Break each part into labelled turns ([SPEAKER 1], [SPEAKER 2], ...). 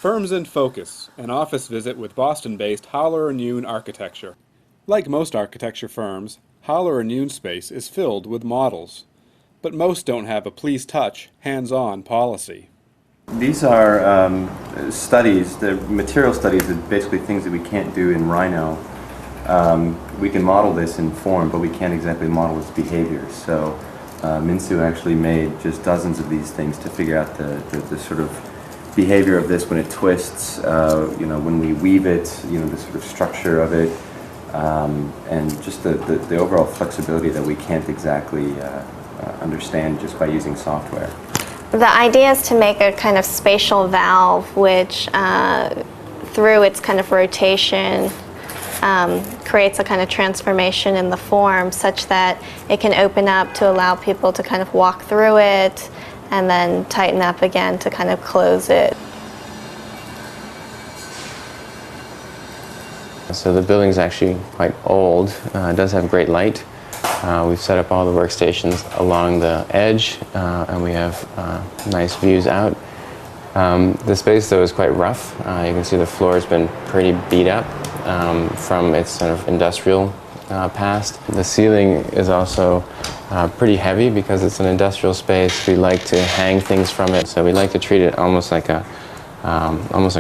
[SPEAKER 1] Firms in Focus, an office visit with Boston-based Howeler+Yoon Architecture. Like most architecture firms, Howeler+Yoon space is filled with models, but most don't have a please touch, hands-on policy.
[SPEAKER 2] These are studies, the material studies, are basically things that we can't do in Rhino. We can model this in form, but we can't exactly model its behavior. So Minsu actually made just dozens of these things to figure out the sort of behavior of this when it twists, when we weave it, the sort of structure of it, and just the overall flexibility that we can't exactly understand just by using software.
[SPEAKER 3] The idea is to make a kind of spatial valve which, through its kind of rotation, creates a kind of transformation in the form such that it can open up to allow people to kind of walk through it and then tighten up again to kind of close it.
[SPEAKER 4] So the building is actually quite old. It does have great light. We've set up all the workstations along the edge, and we have nice views out. The space, though, is quite rough. You can see the floor has been pretty beat up from its sort of industrial past. The ceiling is also pretty heavy because it's an industrial space. We like to hang things from it, so we like to treat it almost like a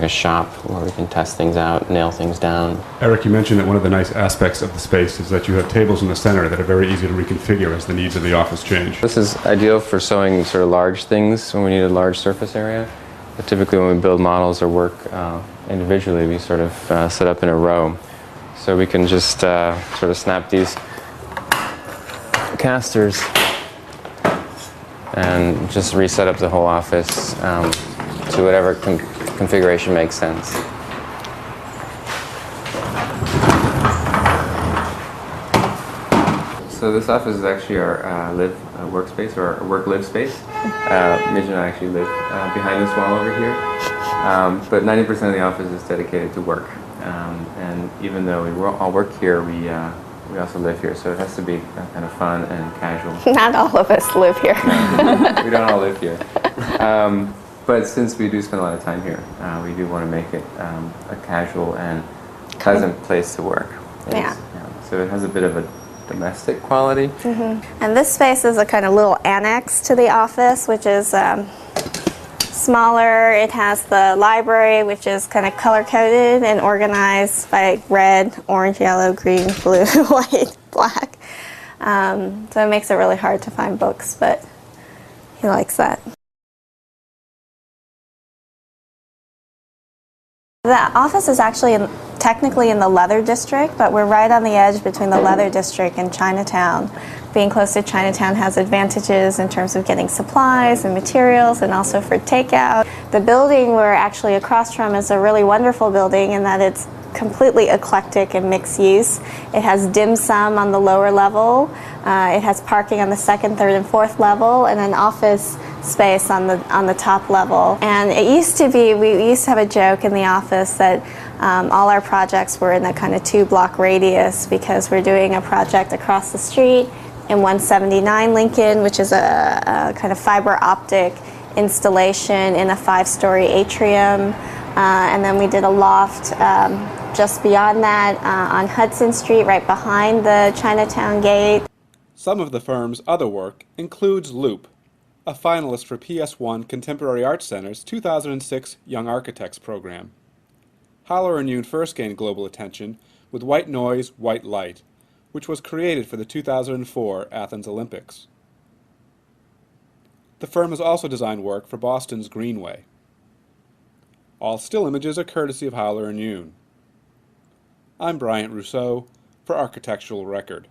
[SPEAKER 4] shop where we can test things out, nail things down.
[SPEAKER 1] Eric, you mentioned that one of the nice aspects of the space is that you have tables in the center that are very easy to reconfigure as the needs of the office change.
[SPEAKER 4] This is ideal for sewing sort of large things when we need a large surface area. But typically when we build models or work individually, we sort of set up in a row. So we can just sort of snap these casters and just reset up the whole office to whatever configuration makes sense. So this office is actually our live workspace, or our work-live space. Midge and I actually live behind this wall over here. But 90% of the office is dedicated to work. And even though we all work here, we also live here, so it has to be kind of fun and casual.
[SPEAKER 3] Not all of us live here.
[SPEAKER 4] We don't all live here. But since we do spend a lot of time here, we do want to make it a casual and pleasant place to work.
[SPEAKER 3] Yeah.
[SPEAKER 4] So it has a bit of a domestic quality.
[SPEAKER 3] Mm-hmm. And this space is a kind of little annex to the office, which is smaller. It has the library, which is kind of color-coded and organized by red, orange, yellow, green, blue, white, black. So it makes it really hard to find books, but he likes that. The office is actually technically in the leather district, but we're right on the edge between the leather district and Chinatown. Being close to Chinatown has advantages in terms of getting supplies and materials, and also for takeout. The building we're actually across from is a really wonderful building in that it's completely eclectic and mixed use. It has dim sum on the lower level, it has parking on the second, third, and fourth level, and an office space on the top level. And it used to be, we used to have a joke in the office that all our projects were in that kind of 2-block radius, because we're doing a project across the street in 179 Lincoln, which is a kind of fiber optic installation in a 5-story atrium. And then we did a loft just beyond that on Hudson Street, right behind the Chinatown gate.
[SPEAKER 1] Some of the firm's other work includes Loop, a finalist for PS1 Contemporary Art Center's 2006 Young Architects program. Howeler+Yoon first gained global attention with White Noise, White Light, which was created for the 2004 Athens Olympics. The firm has also designed work for Boston's Greenway. All still images are courtesy of Howeler+Yoon. I'm Bryant Rousseau for Architectural Record.